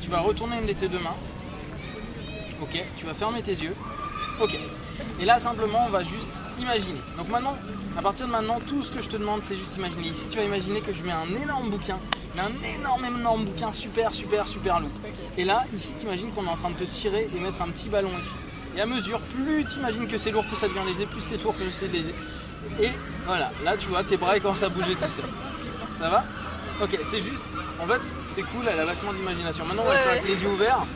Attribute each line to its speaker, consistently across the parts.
Speaker 1: Tu vas retourner une de tes deux mains. Ok, tu vas fermer tes yeux. Ok. Et là, simplement, on va juste imaginer. Donc maintenant, à partir de maintenant, tout ce que je te demande, c'est juste imaginer. Ici, tu vas imaginer que je mets un énorme bouquin, mais un énorme bouquin super lourd. Okay. Et là, ici, tu imagines qu'on est en train de te tirer et mettre un petit ballon ici. Et à mesure, plus tu imagines que c'est lourd, plus ça devient léger, plus c'est lourd, plus c'est léger. Et voilà, là, tu vois, tes bras commencent à bouger tout seul. Ça va? Ok, c'est juste, en fait, c'est cool, elle a vachement d'imagination. Maintenant, on va le faire avec les yeux ouverts.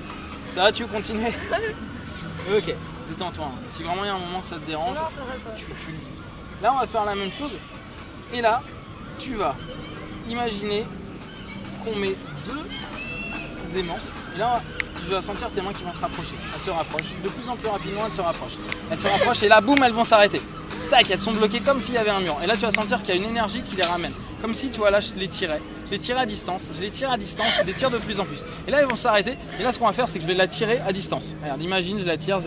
Speaker 1: Ça va, tu veux continuer? Ok, détends-toi. Hein. Si vraiment il y a un moment que ça te dérange,
Speaker 2: non, ça va.
Speaker 1: Tu le dis. Là, on va faire la même chose. Et là, tu vas imaginer qu'on met deux aimants. Et là, tu vas sentir tes mains qui vont se rapprocher. Elles se rapprochent. De plus en plus rapidement, elles se rapprochent. Elles se rapprochent et là, boum, elles vont s'arrêter. Tac, elles sont bloquées comme s'il y avait un mur. Et là, tu vas sentir qu'il y a une énergie qui les ramène. Comme si, tu vois, là, je les tirais. Je les tire à distance, je les tire de plus en plus. Et là, ils vont s'arrêter. Et là, ce qu'on va faire, c'est que je vais la tirer à distance. Regarde, imagine, je la tire.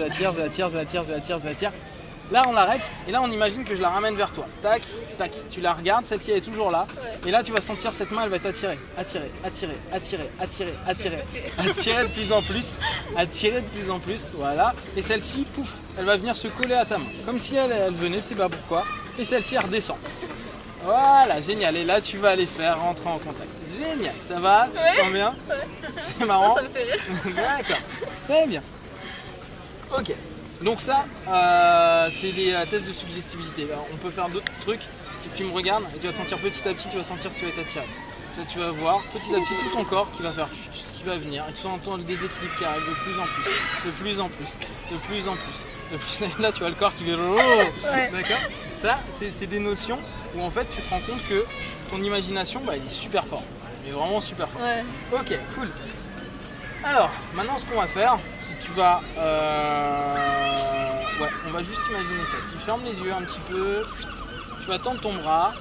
Speaker 1: Là, on l'arrête. Et là, on imagine que je la ramène vers toi. Tac, tac. Tu la regardes, celle-ci, elle est toujours là. Ouais. Et là, tu vas sentir cette main, elle va t'attirer. Attirer de plus en plus. Attirer de plus en plus. Voilà. Et celle-ci, pouf, elle va venir se coller à ta main. Comme si elle venait, je sais pas pourquoi. Et celle-ci, elle redescend. Voilà, génial. Et là, tu vas les faire rentrer en contact. Génial. Ça va? Tu te sens bien? C'est marrant.
Speaker 2: Non, ça me fait rire.
Speaker 1: D'accord. Très bien. Ok. Donc ça, c'est les tests de suggestibilité. Alors, on peut faire d'autres trucs. Si tu me regardes, et tu vas te sentir petit à petit, tu vas sentir que tu vas être attiré. Tu vas voir petit à petit tout ton corps qui va faire, qui va venir. Et tu entends le déséquilibre qui arrive de plus en plus. Là, tu vois le corps qui fait... Ouais. D'accord. Ça, c'est des notions où en fait tu te rends compte que ton imagination, elle est super forte. Mais vraiment super forte.
Speaker 2: Ouais.
Speaker 1: Ok, cool. Alors, maintenant ce qu'on va faire, c'est que tu vas... on va juste imaginer ça. Tu fermes les yeux un petit peu, tu vas tendre ton bras,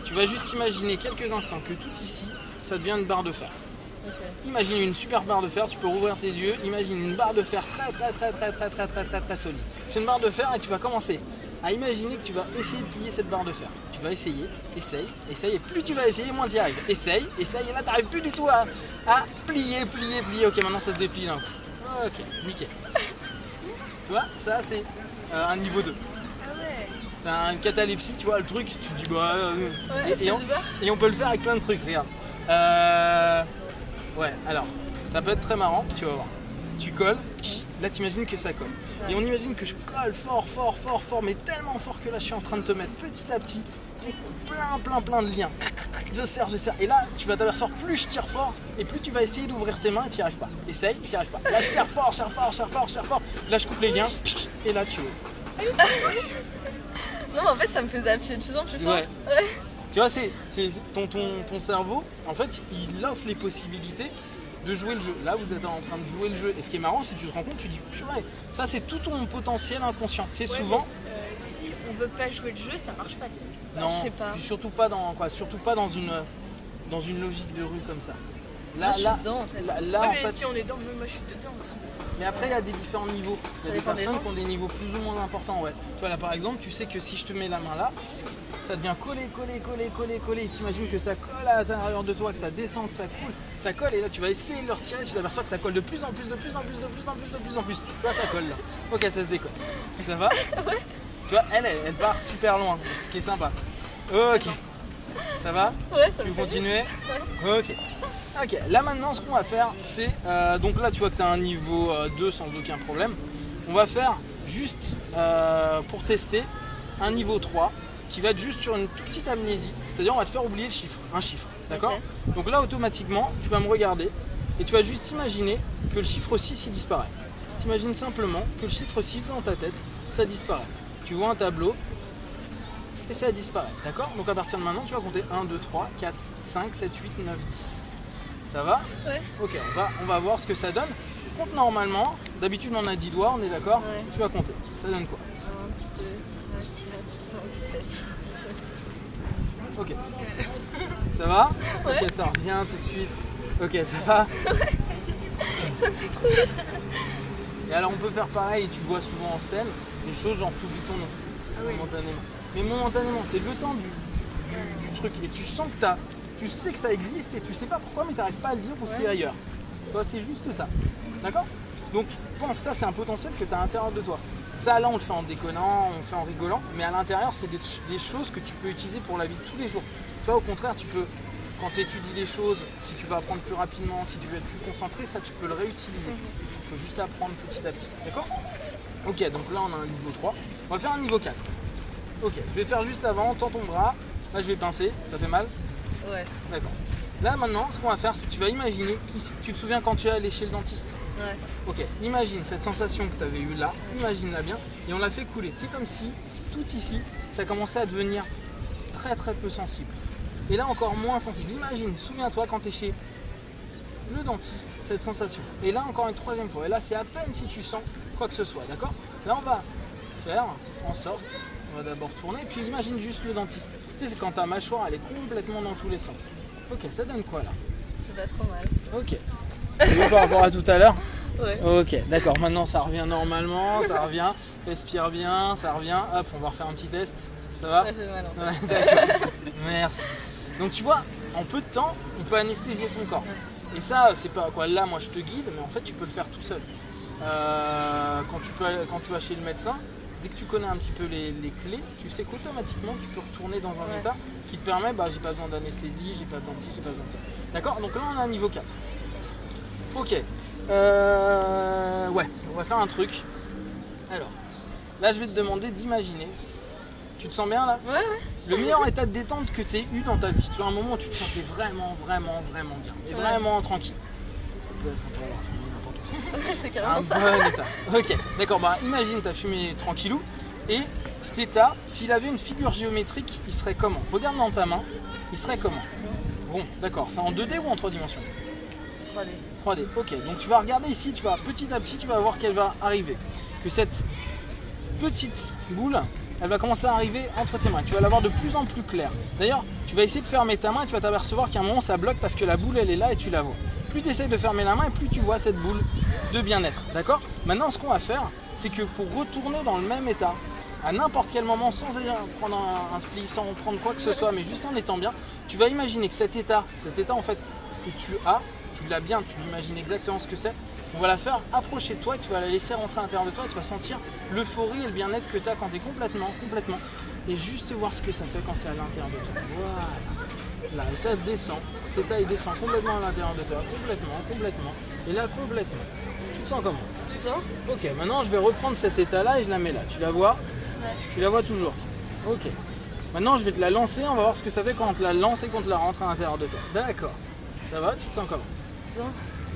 Speaker 1: tu vas juste imaginer quelques instants que tout ici, ça devient une barre de fer. Okay. Imagine une super barre de fer, tu peux rouvrir tes yeux, imagine une barre de fer très solide. C'est une barre de fer et tu vas commencer à imaginer que tu vas essayer de plier cette barre de fer. Tu vas essayer, essaye, et plus tu vas essayer, moins tu y arrives. Essaye, et là tu n'arrives plus du tout à plier. Ok, maintenant ça se déplie là. Ok, nickel. Tu vois, ça c'est un niveau 2. C'est un catalepsie, tu vois, le truc, tu te dis et on peut le faire avec plein de trucs, regarde. Alors, ça peut être très marrant, tu vas voir. Tu colles, là t'imagines que ça colle. Et on imagine que je colle fort, mais tellement fort que là je suis en train de te mettre petit à petit plein de liens. Je serre. Et là, tu vas t'apercevoir, plus je tire fort, et plus tu vas essayer d'ouvrir tes mains et tu n'y arrives pas. Essaye, tu n'y arrives pas. Là, je tire fort. Là, je coupe les liens, et là, tu ouvres.
Speaker 2: Non, mais en fait, ça me faisait appuyer de plus en plus fort. Ouais.
Speaker 1: Tu vois, c'est ton cerveau, en fait, il offre les possibilités de jouer le jeu. Là, vous êtes en train de jouer le jeu. Et ce qui est marrant, si tu te rends compte, tu dis, purée, ça, c'est tout ton potentiel inconscient. C'est souvent...
Speaker 3: si on veut pas jouer le jeu, ça marche pas.
Speaker 1: Non,
Speaker 2: je sais pas.
Speaker 1: Surtout pas dans une logique de rue comme ça.
Speaker 2: Là, je suis dedans en fait.
Speaker 3: En fait, si on est dedans, moi je suis dedans aussi.
Speaker 1: Mais après, il y a des différents niveaux. Il y a des personnes qui ont des niveaux plus ou moins importants. Ouais. Tu vois, là par exemple, tu sais que si je te mets la main là, ça devient coller. Et t'imagines que ça colle à l'intérieur de toi, que ça descend, que ça coule, ça colle. Et là, tu vas essayer de le retirer. Tu t'aperçois que ça colle de plus en plus. Tu vois, ça colle là. Ok, ça se décolle. Ça va?
Speaker 2: Ouais.
Speaker 1: Tu vois, elle part super loin, ce qui est sympa. Ok. Ça va?
Speaker 2: Ouais, ça
Speaker 1: Tu veux
Speaker 2: me fait
Speaker 1: continuer?
Speaker 2: Ouais.
Speaker 1: Ok, là maintenant ce qu'on va faire c'est, donc là tu vois que tu as un niveau 2 sans aucun problème. On va faire juste pour tester un niveau 3 qui va être juste sur une toute petite amnésie. C'est-à-dire on va te faire oublier un chiffre, d'accord? Okay. Donc là automatiquement tu vas me regarder et tu vas juste imaginer que le chiffre 6 il disparaît. Tu imagines simplement que le chiffre 6 dans ta tête ça disparaît. Tu vois un tableau et ça disparaît, d'accord? Donc à partir de maintenant, tu vas compter 1, 2, 3, 4, 5, 7, 8, 9, 10. Ça va?
Speaker 2: Ouais.
Speaker 1: Ok, on va voir ce que ça donne. Compte normalement, d'habitude on a 10 doigts, on est d'accord?
Speaker 2: Ouais.
Speaker 1: Tu vas compter, ça donne quoi?
Speaker 2: 1, 2, 3, 4, 5, 7, 8, 9, 10.
Speaker 1: Ok. Ça va?
Speaker 2: Ouais.
Speaker 1: Ok, ça revient tout de suite. Ok, ça va?
Speaker 2: Ouais. Ça me fait trop rire.
Speaker 1: Et alors on peut faire pareil, tu vois souvent en scène, des choses genre t'oublies ton nom, momentanément. Mais momentanément, c'est le temps du truc. Et tu sens que tu sais que ça existe et tu sais pas pourquoi, mais tu n'arrives pas à le dire ou c'est ailleurs. Toi, c'est juste ça. D'accord? Donc, pense, ça, c'est un potentiel que tu as à l'intérieur de toi. Ça, là, on le fait en déconnant, on le fait en rigolant, mais à l'intérieur, c'est des choses que tu peux utiliser pour la vie de tous les jours. Tu vois, au contraire, tu peux, quand tu étudies des choses, si tu veux apprendre plus rapidement, si tu veux être plus concentré, ça, tu peux le réutiliser. Il faut juste apprendre petit à petit. D'accord? Ok, donc là, on a un niveau 3. On va faire un niveau 4. Ok, je vais faire juste avant, tends ton bras. Là, je vais pincer. Ça fait mal?
Speaker 2: Ouais.
Speaker 1: D'accord. Là, maintenant, ce qu'on va faire, c'est que tu vas imaginer, tu te souviens quand tu es allé chez le dentiste?
Speaker 2: Ouais.
Speaker 1: Ok, imagine cette sensation que tu avais eue là, imagine-la bien, et on l'a fait couler. C'est comme si, tout ici, ça commençait à devenir très très peu sensible. Et là, encore moins sensible. Imagine, souviens-toi quand tu es chez le dentiste, cette sensation. Et là, encore une troisième fois. Et là, c'est à peine si tu sens quoi que ce soit, d'accord? Là, on va faire en sorte, on va d'abord tourner, puis imagine juste le dentiste. Tu sais, c'est quand ta mâchoire, elle est complètement dans tous les sens. Ok, ça donne quoi là?
Speaker 2: Je vais pas trop mal.
Speaker 1: Ok. Et par rapport à tout à l'heure?
Speaker 2: Ouais.
Speaker 1: Ok, d'accord. Maintenant, ça revient normalement, ça revient. Respire bien, ça revient. Hop, on va refaire un petit test. Ça va?
Speaker 2: Ouais, j'ai mal en fait.
Speaker 1: Ouais, d'accord. Merci. Donc tu vois, en peu de temps, on peut anesthésier son corps. Et ça, c'est pas quoi. Là, moi, je te guide, mais en fait, tu peux le faire tout seul. Quand tu vas chez le médecin, dès que tu connais un petit peu les clés, tu sais qu'automatiquement, tu peux retourner dans un état qui te permet, j'ai pas besoin d'anesthésie, j'ai pas besoin de ci, j'ai pas besoin de ça. D'accord? Donc là, on a un niveau 4. Ok. Ouais, on va faire un truc. Alors, là, je vais te demander d'imaginer. Tu te sens bien là?
Speaker 2: Ouais.
Speaker 1: Le meilleur état de détente que tu aies eu dans ta vie. Tu vois, un moment où tu te sentais vraiment bien. Et vraiment tranquille. Ça peut être un peu avoir fumé n'importe où.
Speaker 2: C'est carrément
Speaker 1: Un
Speaker 2: ça.
Speaker 1: bon état. Ok, d'accord, imagine tu as fumé tranquillou. Et cet état, s'il avait une figure géométrique, il serait comment? Regarde dans ta main, il serait comment? Bon, d'accord, c'est en 2D ou en 3 dimensions?
Speaker 2: 3D.
Speaker 1: 3D, ok. Donc tu vas regarder ici, tu vas petit à petit, tu vas voir qu'elle va arriver. Que cette petite boule, elle va commencer à arriver entre tes mains. Tu vas la voir de plus en plus claire. D'ailleurs, tu vas essayer de fermer ta main et tu vas t'apercevoir qu'à un moment ça bloque parce que la boule elle est là et tu la vois. Plus tu essaies de fermer la main et plus tu vois cette boule de bien-être. D'accord? Maintenant, ce qu'on va faire, c'est que pour retourner dans le même état, à n'importe quel moment, sans prendre un spliff, sans prendre quoi que ce soit, mais juste en étant bien, tu vas imaginer que cet état en fait que tu as, tu l'as bien, tu imagines exactement ce que c'est. On va la faire approcher de toi et tu vas la laisser rentrer à l'intérieur de toi et tu vas sentir l'euphorie et le bien-être que tu as quand tu es complètement. Et juste voir ce que ça fait quand c'est à l'intérieur de toi. Voilà. Là, et ça descend. Cet état il descend complètement à l'intérieur de toi. Complètement. Et là, complètement. Tu te sens comment?
Speaker 2: Ça?
Speaker 1: Ok, maintenant je vais reprendre cet état-là et je la mets là. Tu la vois?
Speaker 2: Ouais.
Speaker 1: Tu la vois toujours? Ok. Maintenant, je vais te la lancer. On va voir ce que ça fait quand on te la lance et qu'on te la rentre à l'intérieur de toi. D'accord. Ça va? Tu te sens comment?
Speaker 2: Ça?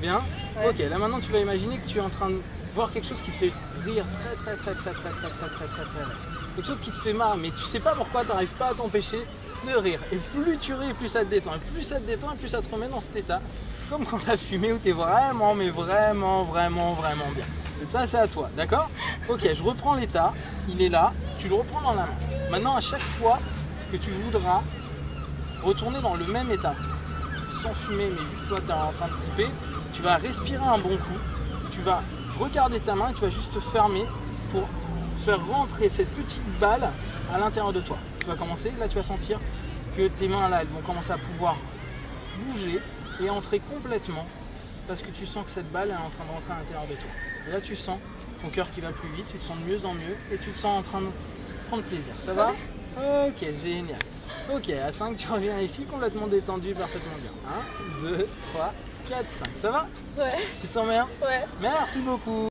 Speaker 1: Bien?
Speaker 2: Ouais.
Speaker 1: Ok, là maintenant tu vas imaginer que tu es en train de voir quelque chose qui te fait rire très. Quelque chose qui te fait marre, mais tu sais pas pourquoi tu n'arrives pas à t'empêcher de rire. Et plus tu ris, plus ça te détend. Et plus ça te détend, et plus ça te remet dans cet état. Comme quand tu as fumé où tu es vraiment bien. Donc ça c'est à toi, d'accord? Ok, je reprends l'état, il est là, tu le reprends dans la main. Maintenant à chaque fois que tu voudras retourner dans le même état, sans fumer, mais juste toi tu es en train de triper, tu vas respirer un bon coup, tu vas regarder ta main et tu vas juste te fermer pour faire rentrer cette petite balle à l'intérieur de toi. Tu vas commencer, là tu vas sentir que tes mains là elles vont commencer à pouvoir bouger et entrer complètement parce que tu sens que cette balle est en train de rentrer à l'intérieur de toi. Et là tu sens ton cœur qui va plus vite, tu te sens de mieux en mieux et tu te sens en train de prendre plaisir. Ça va? Ok, génial. Ok, à 5 tu reviens ici complètement détendu, parfaitement bien. 1, 2, 3, 4, 5. Ça va?
Speaker 2: Ouais.
Speaker 1: Tu te sens bien?
Speaker 2: Ouais.
Speaker 1: Merci beaucoup.